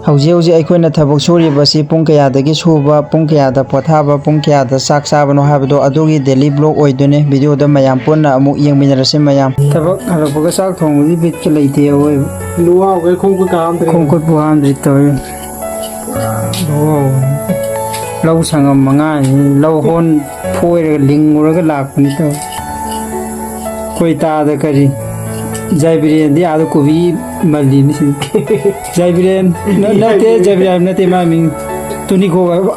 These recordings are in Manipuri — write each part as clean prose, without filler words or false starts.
ꯍꯧꯖꯤꯛ ꯑꯩꯈꯣꯏꯅ ꯊꯕꯛ ꯁꯨꯔꯤꯕꯁꯤ ꯄꯨꯡ ꯀꯌꯥꯗꯒꯤ ꯁꯨꯕ, ꯄꯨꯡ ꯀꯌꯥꯗ ꯄꯣꯊꯥꯕ, ꯄꯨꯡ ꯀꯌꯥꯗ ꯆꯥꯛ ꯆꯥꯕꯅꯣ ꯍꯥꯏꯕꯗꯣ ꯑꯗꯨꯒꯤ ꯗꯦꯂꯤ ꯕ꯭ꯂꯣꯛ ꯑꯣꯏꯗꯣꯏꯅꯦ꯫ ꯚꯤꯗꯤꯑꯣꯗ ꯃꯌꯥꯝ ꯄꯨꯟꯅ ꯑꯃꯨꯛ ꯌꯦꯡꯃꯤꯟꯅꯔꯁꯤ ꯃꯌꯥꯝ꯫ ꯊꯕꯛ ꯍꯜꯂꯛꯄꯒ ꯆꯥꯛ ꯊꯣꯡꯕꯗꯤ ꯕꯤꯠꯀ ꯂꯩꯇꯦ ꯑꯋꯣꯏꯕ꯫ ꯂꯨꯋꯥꯎꯒꯩ ꯈꯣꯡꯈꯨꯠ ꯍꯥꯝꯗ꯭ꯔꯤ꯫ ꯈꯣꯡꯈꯨꯠꯄꯨ ꯍꯥꯝꯗ꯭ꯔꯤ ꯇꯧꯔꯤ꯫ ꯂꯧ ꯁꯪꯉꯝ 5 ꯂꯧ ꯍꯣꯟ ꯐꯣꯏꯔꯒ ꯂꯤꯡꯉꯨꯔꯒ ꯂꯥꯛꯄꯅꯤ ꯇꯧ꯫ ꯑꯩꯈꯣꯏ ꯇꯥꯗ ꯀꯔꯤ ꯖꯥꯏꯕꯤꯔꯦꯟꯗꯤ ꯑꯥꯗ ꯀꯣꯕꯤ ꯃꯜꯂꯤꯅꯤ ꯁꯤ꯫ ꯖꯥꯏꯕꯤꯔꯦꯟ ꯅꯠꯇꯦ, ꯖꯥꯏꯕꯤꯔꯦꯟ ꯅꯠꯇꯦ ꯃꯥ ꯃꯤꯡ ꯇꯨꯅꯤꯈꯣꯛ ꯍꯥꯏꯕ꯫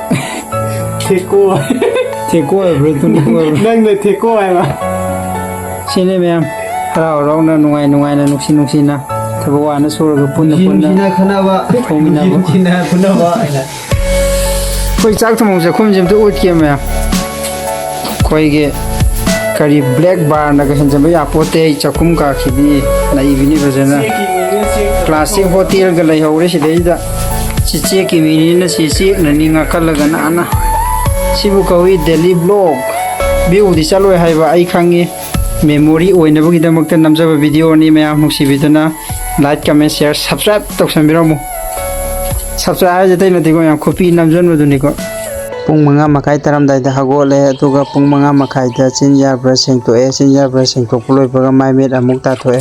ꯊꯦꯛꯀꯣ ꯊꯦꯛꯀꯣ ꯍꯥꯏꯕ꯭ꯔꯥ ꯇꯨꯅꯤꯈꯣꯛ ꯍꯥꯏꯕ꯭ꯔꯥ? ꯅꯪꯅ ꯊꯦꯛꯀꯣ ꯍꯥꯏꯕ꯫ ꯁꯤꯅꯤ ꯃꯌꯥꯝ ꯍꯔꯥꯎ ꯍꯔꯥꯎꯅ ꯅꯨꯡꯉꯥꯏꯅ ꯅꯨꯡꯁꯤꯅ ꯊꯕꯛ ꯋꯥꯅ ꯁꯨꯔꯒ ꯄꯨꯟꯅ ꯈꯟꯅꯕ ꯊꯣꯡꯃꯤꯟꯅꯕ꯫ ꯐꯨꯅꯕ ꯍꯥꯏꯅ꯫ ꯑꯩꯈꯣꯏ ꯆꯥꯛ ꯊꯣꯡꯐꯝ ꯆꯥꯛꯈꯨꯝꯁꯦ ꯑꯝꯇ ꯎꯠꯀꯦ ꯃꯌꯥꯝ꯫ ꯑꯩꯈꯣꯏꯒꯤ ꯀꯔꯤ ꯕ꯭ꯂꯦꯛ ꯕꯥꯔꯅꯒ ꯍꯦꯟꯖꯟꯕ ꯌꯥꯄꯣꯠꯇꯦ ꯆꯥꯛꯈꯨꯝ ꯀꯥꯈꯤꯗꯤ ꯂꯩꯕꯤꯅꯤ ꯐꯖꯅ꯫ ꯀ꯭ꯂꯥꯁꯤꯛ ꯍꯣꯇꯦꯜꯒ ꯂꯩꯍꯧꯔꯦ ꯁꯤꯗꯩꯗ꯫ ꯁꯤ ꯆꯦꯛꯀꯤ ꯃꯤꯅꯤꯅ ꯁꯤ ꯆꯦꯛꯅꯅꯤ ꯉꯥꯛꯈꯠꯂꯒ ꯅꯥꯟꯅ꯫ ꯁꯤꯕꯨ ꯀꯧꯏ ꯗꯦꯂꯤ ꯕ꯭ꯂꯣꯛ꯫ ꯚ꯭ꯌꯨꯗꯤ ꯆꯠꯂꯣꯏ ꯍꯥꯏꯕ ꯑꯩ ꯈꯪꯉꯤ꯫ ꯃꯦꯃꯣꯔꯤ ꯑꯣꯏꯅꯕꯒꯤꯗꯃꯛꯇ ꯅꯝꯖꯕ ꯚꯤꯗꯤꯑꯣꯅꯤ ꯃꯌꯥꯝ ꯅꯨꯡꯁꯤꯕꯤꯗꯨꯅ ꯂꯥꯏꯛ, ꯀꯃꯦꯟ, ꯁꯤꯌꯔ, ꯁꯕꯁꯀ꯭ꯔꯥꯏꯕ ꯇꯧꯁꯟꯕꯤꯔꯝꯃꯨ꯫ ꯁꯕꯁꯀ꯭ꯔꯥꯏꯕ ꯍꯥꯏꯁꯦ ꯑꯇꯩ ꯅꯠꯇꯦꯀꯣ ꯌꯥꯝ ꯈꯨꯄꯤ ꯅꯝꯖꯟꯕꯗꯨꯅꯤꯀꯣ꯫ ꯄꯨꯡ 5:30 ꯇꯥꯔꯝꯗꯥꯏꯗ ꯍꯧꯒꯠꯂꯦ ꯑꯗꯨꯒ ꯄꯨꯡ 5:30ꯗ ꯆꯤꯟꯌꯥ ꯕ꯭ꯔꯁ ꯁꯦꯡꯇꯣꯛꯑꯦ꯫ ꯆꯤꯟꯌꯥ ꯕ꯭ꯔꯁ ꯁꯦꯡꯇꯣꯛꯄ ꯂꯣꯏꯕꯒ ꯃꯥꯏ ꯃꯤꯠ ꯑꯃꯨꯛ ꯇꯥꯊꯣꯛꯑꯦ꯫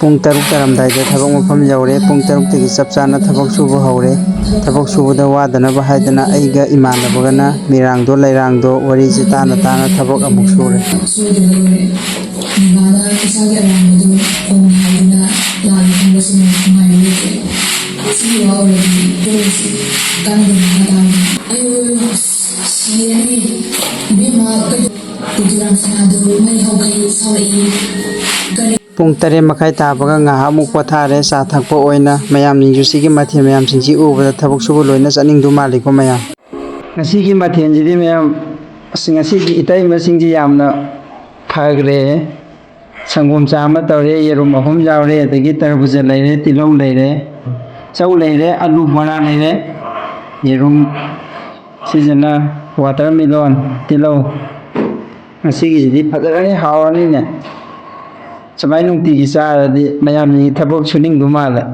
ꯄꯨꯡ 6 ꯇꯥꯔꯝꯗꯥꯏꯗ ꯊꯕꯛ ꯃꯐꯝ ꯌꯧꯔꯦ꯫ ꯄꯨꯡ 6ꯇꯒꯤ ꯆꯞ ꯆꯥꯅ ꯊꯕꯛ ꯁꯨꯕ ꯍꯧꯔꯦ꯫ ꯊꯕꯛ ꯁꯨꯕꯗ ꯋꯥꯗꯅꯕ ꯍꯥꯏꯗꯅ ꯑꯩꯒ ꯏꯃꯥꯟꯅꯕꯒꯅ ꯃꯤꯔꯥꯡꯗꯣ ꯂꯩꯔꯥꯡꯗꯣ ꯋꯥꯔꯤꯁꯤ ꯇꯥꯅ ꯊꯕꯛ ꯑꯃꯨꯛ ꯁꯨꯔꯦ꯫ ꯄꯨꯡ 8:30 ꯇꯥꯕꯒ ꯉꯥꯏꯍꯥꯛ ꯑꯃꯨꯛ ꯄꯣꯊꯥꯔꯦ ꯆꯥ ꯊꯛꯄ ꯑꯣꯏꯅ꯫ ꯃꯌꯥꯝꯁꯤꯡꯁꯨ ꯁꯤꯒꯤ ꯃꯊꯦꯜ ꯃꯌꯥꯝꯁꯤꯡꯁꯤ ꯎꯕꯗ ꯊꯕꯛ ꯁꯨꯕ ꯂꯣꯏꯅ ꯆꯠꯅꯤꯡꯗꯧ ꯃꯥꯜꯂꯤꯀꯣ ꯃꯌꯥꯝ꯫ ꯉꯁꯤꯒꯤ ꯃꯊꯦꯜꯁꯤꯗꯤ ꯃꯌꯥꯝ ꯉꯁꯤꯒꯤ ꯏꯇꯩꯃꯁꯤꯡꯁꯤ ꯌꯥꯝꯅ ꯐꯈ꯭ꯔꯦ꯫ ꯁꯪꯒꯣꯝ ꯆꯥ ꯑꯃ ꯇꯧꯔꯦ, ꯌꯦꯔꯨꯝ 3 ꯌꯥꯎꯔꯦ, ꯑꯗꯒꯤ ꯇꯔꯕꯨꯖꯥ ꯂꯩꯔꯦ, ꯇꯤꯜꯍꯧ ꯂꯩꯔꯦ, ꯆꯧ ꯂꯩꯔꯦ, ꯑꯂꯨ ꯕꯣꯔꯥ ꯂꯩꯔꯦ, ꯌꯦꯔꯨꯝ ꯁꯤꯁꯤꯅ ꯋꯥꯇꯔꯃꯦꯂꯣꯟ, ꯇꯤꯜꯍꯧ꯫ ꯉꯁꯤꯒꯤꯁꯤꯗꯤ ꯐꯖꯔꯅꯤ, ꯍꯥꯎꯔꯅꯤꯅꯦ꯫ ꯁꯨꯃꯥꯏꯅ ꯅꯨꯡꯇꯤꯒꯤ ꯆꯥꯔꯗꯤ ꯃꯌꯥꯝꯁꯤꯡꯒꯤ ꯊꯕꯛ ꯁꯨꯅꯤꯡꯗꯧ ꯃꯥꯜꯂꯦ꯫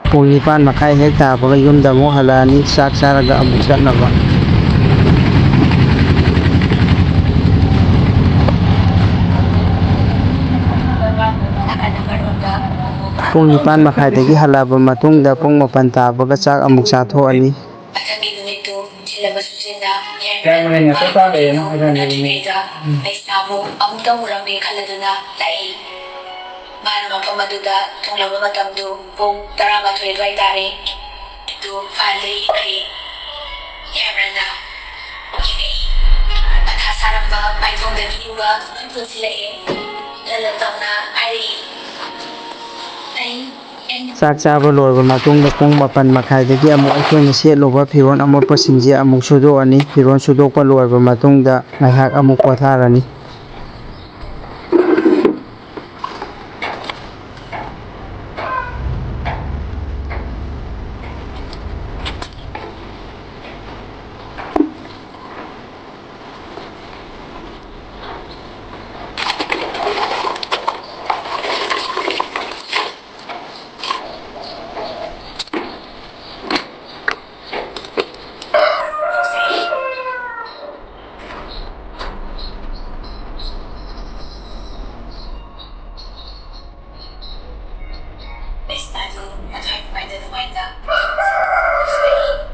ꯄꯨꯡ 9:30 ꯍꯦꯛ ꯇꯥꯕꯒ ꯌꯨꯝꯗ ꯑꯃꯨꯛ ꯍꯜꯂꯛꯑꯅꯤ ꯆꯥꯛ ꯆꯥꯔꯒ ꯑꯃꯨꯛ ꯆꯠꯅꯕ꯫ ꯄꯨꯡ 9:30ꯗꯒꯤ ꯍꯜꯂꯛꯑꯕ ꯃꯇꯨꯡꯗ ꯄꯨꯡ 8 ꯇꯥꯕꯒ ꯆꯥꯛ ꯑꯃꯨꯛ ꯆꯥꯊꯣꯛꯑꯅꯤ꯫ ꯃꯊꯪꯒꯤ ꯅꯨꯃꯤꯠꯇꯨ ꯊꯤꯜꯂꯕꯁꯨꯁꯤꯅ ꯑꯃꯨꯛꯇꯪ ꯎꯔꯝꯃꯦ ꯈꯜꯂꯗꯨꯅ ꯂꯥꯛꯏ꯫ ꯃꯥꯅ ꯃꯐꯝ ꯑꯗꯨꯗ ꯊꯨꯡꯂꯕ ꯃꯇꯝꯗꯨ ꯄꯨꯡ 11 ꯑꯗꯨꯋꯥꯏ ꯇꯥꯔꯦ꯫ ꯑꯗꯨ ꯐꯥꯏꯜꯗ ꯏꯈ꯭ꯔꯦ꯫ ꯌꯥꯕ꯭ꯔꯅ ꯃꯊꯥ ꯁꯥꯔꯝꯕ ꯃꯥꯏꯊꯣꯡꯗ ꯃꯤꯠꯌꯨꯡꯕ ꯄꯨꯟꯁꯤꯜꯂꯛꯑꯦ꯫ ꯂꯜꯂ ꯇꯧꯅ ꯍꯥꯏꯔꯛꯏ꯫ ꯆꯥꯛ ꯆꯥꯕ ꯂꯣꯏꯔꯕ ꯃꯇꯨꯡꯗ ꯄꯨꯡ 8:30ꯗꯒꯤ ꯑꯃꯨꯛ ꯑꯩꯈꯣꯏꯅ ꯁꯦꯠꯂꯨꯕ ꯐꯤꯔꯣꯜ ꯑꯃꯣꯠꯄꯁꯤꯡꯁꯦ ꯑꯃꯨꯛ ꯁꯨꯗꯣꯛꯑꯅꯤ꯫ ꯐꯤꯔꯣꯜ ꯁꯨꯗꯣꯛꯄ ꯂꯣꯏꯔꯕ ꯃꯇꯨꯡꯗ ꯉꯥꯏꯍꯥꯛ ꯑꯃꯨꯛ ꯄꯣꯊꯥꯔꯅꯤ꯫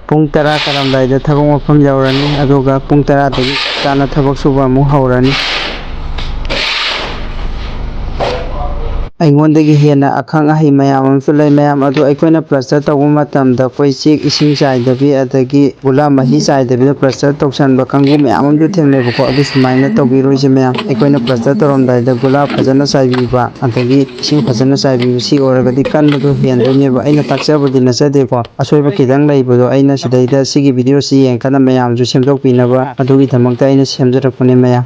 ꯄꯨꯡ 10 ꯇꯥꯔꯝꯗꯥꯏꯗ ꯊꯕꯛ ꯃꯐꯝ ꯌꯧꯔꯅꯤ ꯑꯗꯨꯒ ꯄꯨꯡ 10ꯗꯒꯤ ꯆꯞ ꯆꯥꯅ ꯊꯕꯛ ꯁꯨꯕ ꯑꯃꯨꯛ ꯍꯧꯔꯅꯤ꯫ ꯑꯩꯉꯣꯟꯗꯒꯤ ꯍꯦꯟꯅ ꯑꯈꯪ ꯑꯍꯩ ꯃꯌꯥꯝ ꯑꯃꯁꯨ ꯂꯩ꯫ ꯃꯌꯥꯝ ꯑꯗꯨ ꯑꯩꯈꯣꯏꯅ ꯄ꯭ꯂꯁꯇꯔ ꯇꯧꯕ ꯃꯇꯝꯗ ꯑꯩꯈꯣꯏ ꯆꯦꯛ ꯏꯁꯤꯡ ꯆꯥꯏꯗꯕꯤ ꯑꯗꯒꯤ ꯒꯨꯂꯥ ꯃꯍꯤ ꯆꯥꯏꯗꯕꯤꯗ ꯄ꯭ꯂꯁꯇꯔ ꯇꯧꯁꯟꯕ ꯀꯥꯡꯕꯨ ꯃꯌꯥꯝ ꯑꯃꯁꯨ ꯊꯦꯡꯅꯩꯕꯀꯣ꯫ ꯑꯗꯨ ꯁꯨꯃꯥꯏꯅ ꯇꯧꯕꯤꯔꯣꯏꯁꯦ ꯃꯌꯥꯝ꯫ ꯑꯩꯈꯣꯏꯅ ꯄ꯭ꯂꯁꯇꯔ ꯇꯧꯔꯝꯗꯥꯏꯗ ꯒꯨꯂꯥ ꯐꯖꯅ ꯆꯥꯏꯕꯤꯕ ꯑꯗꯒꯤ ꯏꯁꯤꯡ ꯐꯖꯅ ꯆꯥꯏꯕꯤꯕ ꯁꯤ ꯑꯣꯏꯔꯒꯗꯤ ꯀꯟꯕꯗꯣ ꯍꯦꯟꯗꯣꯏꯅꯦꯕ꯫ ꯑꯩꯅ ꯇꯥꯛꯆꯕꯗꯤ ꯅꯠꯆꯗꯦꯀꯣ꯫ ꯑꯁꯣꯏꯕ ꯈꯤꯇꯪ ꯂꯩꯕꯗꯣ ꯑꯩꯅ ꯁꯤꯗꯩꯗ ꯁꯤꯒꯤ ꯚꯤꯗꯤꯑꯣꯁꯤ ꯌꯦꯡꯉꯀꯥꯟꯗ ꯃꯌꯥꯝꯁꯨ ꯁꯦꯝꯗꯣꯛꯄꯤꯅꯕ ꯑꯗꯨꯒꯤꯗꯃꯛꯇ ꯑꯩꯅ ꯁꯦꯝꯖꯔꯛꯄꯅꯦ ꯃꯌꯥꯝ꯫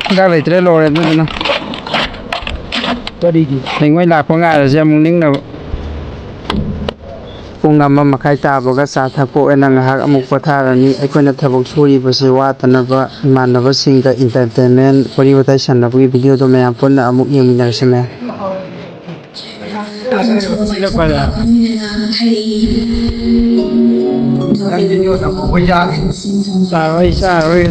ꯍꯤꯗꯥꯛ ꯂꯩꯇ꯭ꯔꯦ ꯂꯣꯏꯔꯦ ꯑꯗꯨꯗꯨꯅ ꯀꯔꯤꯒꯤ ꯍꯌꯦꯡꯋꯥꯏ ꯂꯥꯛꯄ ꯉꯥꯏꯔꯁꯦ ꯑꯃꯨꯛ ꯅꯤꯡꯅꯕ꯫ ꯄꯨꯡ 1:30 ꯇꯥꯕꯒ ꯆꯥ ꯊꯛꯄ ꯑꯣꯏꯅ ꯉꯥꯏꯍꯥꯛ ꯑꯃꯨꯛ ꯄꯣꯊꯥꯔꯅꯤ ꯑꯩꯈꯣꯏꯅ ꯊꯕꯛ ꯁꯨꯔꯤꯕꯁꯤ ꯋꯥꯇꯅꯕ ꯏꯃꯥꯟꯅꯕꯁꯤꯡꯒ ꯏꯟꯇꯔꯇꯦꯟꯃꯦꯟ ꯋꯥꯔꯤ ꯋꯥꯇꯥꯏ ꯁꯥꯟꯅꯕꯒꯤ ꯚꯤꯗꯤꯑꯣꯗꯣ ꯃꯌꯥꯝ ꯄꯨꯟꯅ ꯑꯃꯨꯛ ꯌꯦꯡꯃꯤꯟꯅꯔꯁꯤ ꯃꯌꯥꯝ ꯆꯥꯔꯣꯏ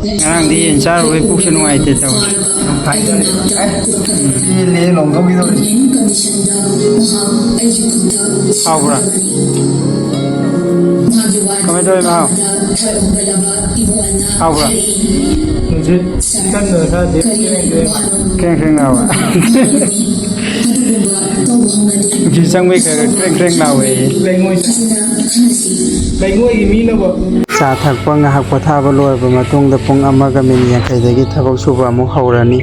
ꯉꯔꯥꯡꯗꯤ ꯌꯦꯟ ꯆꯥꯔꯨꯕꯩ ꯄꯨꯛꯁꯨ ꯅꯨꯡꯉꯥꯏꯇꯦ ꯇꯧꯋꯦ ꯍꯥꯎꯕ꯭ꯔꯥ ꯀꯃꯥꯏ ꯇꯧꯋꯦ ꯃꯍꯥꯎ ꯍꯥꯎꯕ꯭ꯔꯥ ꯀ꯭ꯔꯦꯡ ꯂꯥꯎꯕ ꯅꯨꯡꯁꯤ ꯆꯪꯕꯩ ꯈꯔ ꯀ꯭ꯔꯦꯡ ꯂꯥꯎꯋꯦ ꯂꯩꯉꯣꯏꯒꯤ ꯃꯤꯅꯕ ꯆꯥ ꯊꯛꯄ ꯉꯥꯏꯍꯥꯛ ꯄꯣꯊꯥꯕ ꯂꯣꯏꯔꯕ ꯃꯇꯨꯡꯗ ꯄꯨꯡ 1:50 ꯊꯕꯛ ꯁꯨꯕ ꯑꯃꯨꯛ ꯍꯧꯔꯅꯤ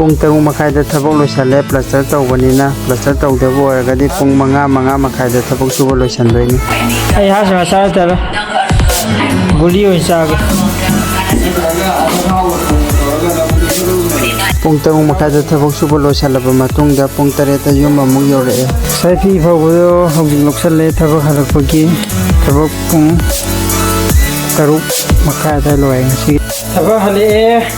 ꯄꯨꯡ 3:30 ꯊꯕꯛ ꯂꯣꯏꯁꯜꯂꯦ ꯄ꯭ꯂꯁꯇꯔ ꯇꯧꯕꯅꯤꯅ ꯄ꯭ꯂꯁꯇꯔ ꯇꯧꯗꯕ ꯑꯣꯏꯔꯒꯗꯤ ꯄꯨꯡ 5:30 ꯊꯕꯛ ꯁꯨꯕ ꯂꯣꯏꯁꯟꯗꯣꯏꯅꯤ ꯑꯩ ꯍꯥꯁ ꯆꯥꯔ ꯒꯨꯂꯤ ꯑꯣꯏꯅ ꯆꯥꯒꯦ ꯄꯨꯡ 3:30 ꯊꯕꯛ ꯁꯨꯕ ꯂꯣꯏꯁꯜꯂꯕ ꯃꯇꯨꯡꯗ ꯄꯨꯡ 8ꯗ ꯌꯨꯝ ꯑꯃꯨꯛ ꯌꯧꯔꯛꯑꯦ ꯉꯁꯥꯏ ꯐꯤ ꯐꯧꯕꯗꯣ ꯍꯧꯖꯤꯛ ꯂꯧꯁꯜꯂꯦ ꯊꯕꯛ ꯍꯜꯂꯛꯄꯒꯤ ꯊꯕꯛ ꯄꯨꯡ 3:30 ꯑꯗꯥꯏ ꯂꯣꯏꯔꯦ ꯉꯁꯤ ꯊꯕꯛ ꯍꯜꯂꯛꯑꯦ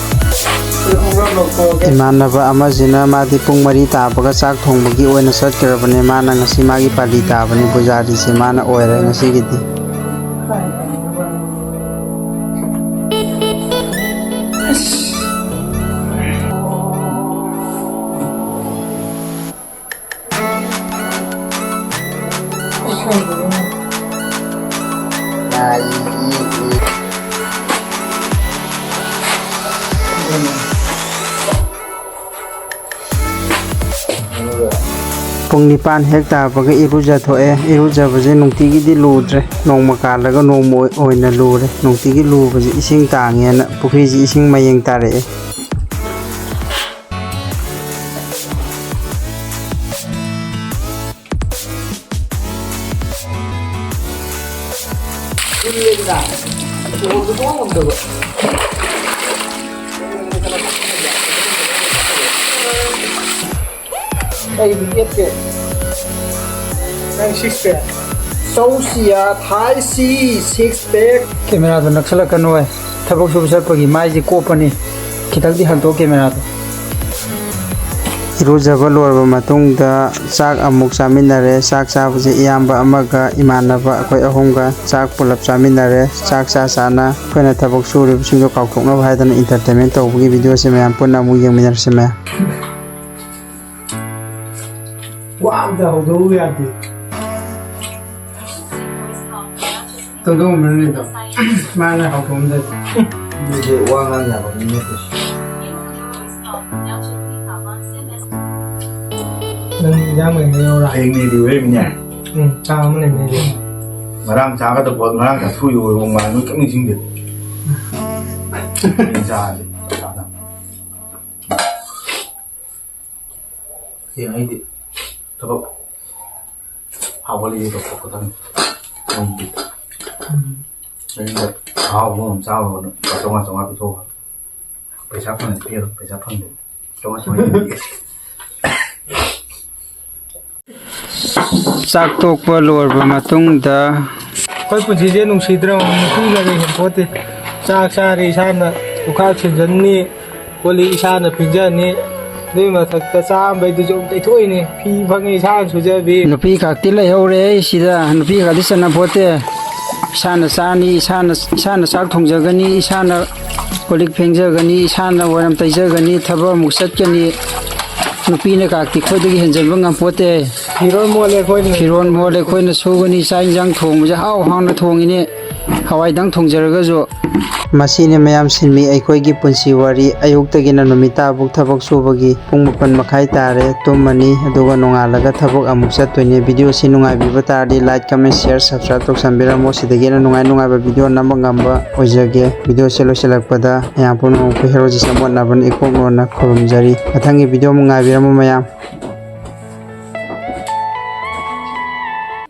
ꯏꯃꯥꯟꯅꯕ ꯑꯃꯁꯤꯅ ꯃꯥꯗꯤ ꯄꯨꯡ 4 ꯇꯥꯕꯒ ꯆꯥꯛ ꯊꯣꯡꯕꯒꯤ ꯑꯣꯏꯅ ꯆꯠꯈ꯭ꯔꯕꯅꯦ ꯃꯥꯅ ꯉꯁꯤ ꯃꯥꯒꯤ ꯄꯥꯂꯤ ꯇꯥꯕꯅꯤ ꯄꯨꯖꯥꯔꯤꯁꯦ ꯃꯥꯅ ꯑꯣꯏꯔꯦ ꯉꯁꯤꯒꯤꯗꯤ ꯄꯨꯡ 9 ꯍꯦꯛ ꯇꯥꯕꯒ ꯏꯔꯨꯖꯊꯣꯛꯑꯦ ꯏꯔꯨꯖꯕꯁꯦ ꯅꯨꯡꯇꯤꯒꯤꯗꯤ ꯂꯨꯗ꯭ꯔꯦ ꯅꯣꯡꯃ ꯀꯥꯜꯂꯒ ꯅꯣꯡꯃ ꯑꯣꯏꯅ ꯂꯨꯔꯦ ꯅꯨꯡꯇꯤꯒꯤ ꯂꯨꯕꯁꯦ ꯏꯁꯤꯡ ꯇꯥꯡꯉꯦꯅ ꯄꯨꯈ꯭ꯔꯤꯁꯤ ꯏꯁꯤꯡ ꯃꯌꯦꯡ ꯇꯥꯔꯛꯑꯦ ꯀꯦꯃꯦꯔꯥꯗꯣ ꯅꯛꯁꯜꯂꯛꯀꯅꯨ ꯊꯕꯛ ꯁꯨꯕ ꯆꯠꯄꯒꯤ ꯃꯥꯏꯁꯦ ꯀꯣꯞꯄꯅꯤ ꯈꯤꯇꯪꯗꯤ ꯍꯟꯇꯣꯛ ꯀꯦꯃꯦꯔꯥꯗꯣ ꯏꯔꯨꯖꯕ ꯂꯣꯏꯔꯕ ꯃꯇꯨꯡꯗ ꯆꯥꯛ ꯑꯃꯨꯛ ꯆꯥꯃꯤꯟꯅꯔꯦ ꯆꯥꯛ ꯆꯥꯕꯁꯦ ꯏꯌꯥꯝꯕ ꯑꯃꯒ ꯏꯃꯥꯟꯅꯕ ꯑꯩꯈꯣꯤ ꯑꯍꯨꯝꯒ ꯆꯥꯛ ꯄꯨꯂꯞ ꯆꯥꯃꯤꯟꯅꯔꯦ ꯆꯥꯛ ꯆꯥꯅ ꯑꯩꯈꯣꯏꯅ ꯊꯕꯛ ꯁꯨꯔꯤꯕꯁꯤꯡꯗꯣ ꯀꯥꯎꯊꯣꯛꯅꯕ ꯍꯥꯏꯗꯅ ꯏꯟꯇꯔꯇꯦꯟꯃꯦꯟ ꯇꯧꯕꯒꯤ ꯚꯤꯗꯤꯑꯣꯁꯦ ꯃꯌꯥꯝ ꯄꯨꯟꯅ ꯑꯃꯨꯛ ꯌꯦꯡꯃꯤꯟꯅꯔꯁꯤ ꯃꯌꯥꯝ ꯋꯥꯝꯗ ꯍꯧꯗꯧ ꯌꯥꯗꯦ ꯇꯧꯗꯧꯕꯅꯤꯗꯣ ꯃꯥꯅ ꯍꯧꯗꯣꯛꯑꯝꯗꯗꯤ 이제 5학년 하거든요. 난 양을 해요라. 행일이 왜 있냐? 응, 다음은 해내지. 나랑 자가도 뭐 나랑 다 수요 공부하는 거 끔찍인데. 인사하지. 자나. 이아이디. 저거 하벌리도 거거든. 그러니까 아우 자오는 정말 좋아. 배잡는 피해로 배잡는데 정말 ꯆꯥꯛ ꯇꯣꯛꯄ ꯂꯣꯏꯔꯕ ꯃꯇꯨꯡꯗ ꯑꯩꯈꯣꯏ ꯄꯨꯟꯁꯤꯁꯦ ꯅꯨꯡꯁꯤꯗ꯭ꯔꯕ ꯅꯨꯄꯤꯅꯒ ꯍꯦꯟꯄꯣꯠꯇꯦ ꯆꯥꯛ ꯆꯥꯔꯤ ꯏꯁꯥꯅ ꯂꯨꯈꯥꯛ ꯁꯤꯟꯖꯟꯅꯤ ꯀꯣꯜꯂꯤ ꯏꯁꯥꯅ ꯐꯤꯡꯖꯅꯤ ꯑꯗꯨꯏ ꯃꯊꯛꯇ ꯆꯥꯝꯕꯩꯗꯨꯁꯨ ꯇꯩꯊꯣꯛꯏꯅꯤ ꯐꯤ ꯐꯪꯉꯤ ꯏꯁꯥꯅ ꯁꯨꯖꯕꯤ ꯅꯨꯄꯤ ꯈꯛꯇꯤ ꯂꯩꯍꯧꯔꯦ ꯁꯤꯗ ꯅꯨꯄꯤ ꯈꯛꯇꯤ ꯆꯟꯅꯄꯣꯠꯇꯦ ꯏꯁꯥꯅ ꯆꯥꯅꯤ ꯏꯁꯥꯅ ꯆꯥꯛ ꯊꯣꯡꯖꯒꯅꯤ ꯏꯁꯥꯅ ꯀꯣꯜꯂꯤꯛ ꯐꯦꯡꯖꯒꯅꯤ ꯏꯁꯥꯅ ꯋꯥꯏꯔꯝ ꯇꯩꯖꯒꯅꯤ ꯊꯕꯛ ꯑꯃꯨꯛ ꯆꯠꯀꯅꯤ ꯅꯨꯄꯤꯅ ꯀꯥꯛꯇꯤ ꯑꯩꯈꯣꯏꯗꯒꯤ ꯍꯦꯟꯖꯟꯕ ꯉꯝꯄꯣꯠꯇꯦ ꯐꯤꯔꯣꯟ ꯃꯣꯠꯂꯦ ꯑꯩꯈꯣꯏꯅ ꯐꯤꯔꯣꯟ ꯃꯣꯠꯂꯦ ꯑꯩꯈꯣꯏꯅ ꯁꯨꯒꯅꯤ ꯆꯥꯛ ꯏꯟꯁꯥꯡ ꯊꯣꯡꯕꯁꯦ ꯍꯥꯎꯅ ꯊꯣꯡꯉꯤꯅꯦ ꯍꯋꯥꯏꯗꯪ ꯊꯣꯡꯖꯔꯒꯁꯨ ꯃꯁꯤꯅꯤ ꯃꯌꯥꯝ ꯁꯤꯟꯃꯤ ꯑꯩꯈꯣꯏꯒꯤ ꯄꯨꯟꯁꯤ ꯋꯥꯔꯤ ꯑꯌꯨꯛꯇꯒꯤꯅ ꯅꯨꯃꯤꯠ ꯇꯥꯐꯥꯎ ꯊꯕꯛ ꯁꯨꯕꯒꯤ ꯄꯨꯡ 4:30 ꯇꯥꯔꯦ ꯇꯨꯝꯃꯅꯤ ꯑꯗꯨꯒ ꯅꯣꯡꯉꯥꯜꯂꯒ ꯊꯕꯛ ꯑꯃꯨꯛ ꯆꯠꯇꯣꯏꯅꯦ ꯚꯤꯗꯤꯑꯣꯁꯤ ꯅꯨꯡꯉꯥꯏꯕꯤꯕ ꯇꯥꯔꯗꯤ ꯂꯥꯏꯛ ꯀꯃꯦꯟ ꯁꯤꯌꯔ ꯁꯕꯁꯀ꯭ꯔꯥꯏꯕ ꯇꯧꯁꯟꯕꯤꯔꯝꯃꯣ ꯁꯤꯗꯒꯤ ꯅꯨꯡꯉꯥꯏꯕ ꯚꯤꯗꯤꯑꯣ ꯅꯝꯕ ꯉꯝꯕ ꯑꯣꯏꯖꯒꯦ ꯚꯤꯗꯤꯑꯣꯁꯤ ꯂꯣꯏꯁꯤꯜꯂꯛꯄꯗ ꯃꯌꯥꯝ ꯄꯨꯝꯅꯃꯛꯄꯨ ꯍꯦꯔꯣꯖꯤ ꯆꯃꯣꯠꯅꯕꯅ ꯏꯀꯣꯛ ꯂꯣꯟꯅ ꯈꯨꯔꯨꯝꯖꯔꯤ ꯃꯊꯪꯒꯤ ꯚꯤꯗꯤꯑꯣ ꯑꯃꯨꯛ ꯉꯥꯏꯕꯤꯔꯝꯃꯣ ꯃꯌꯥꯝ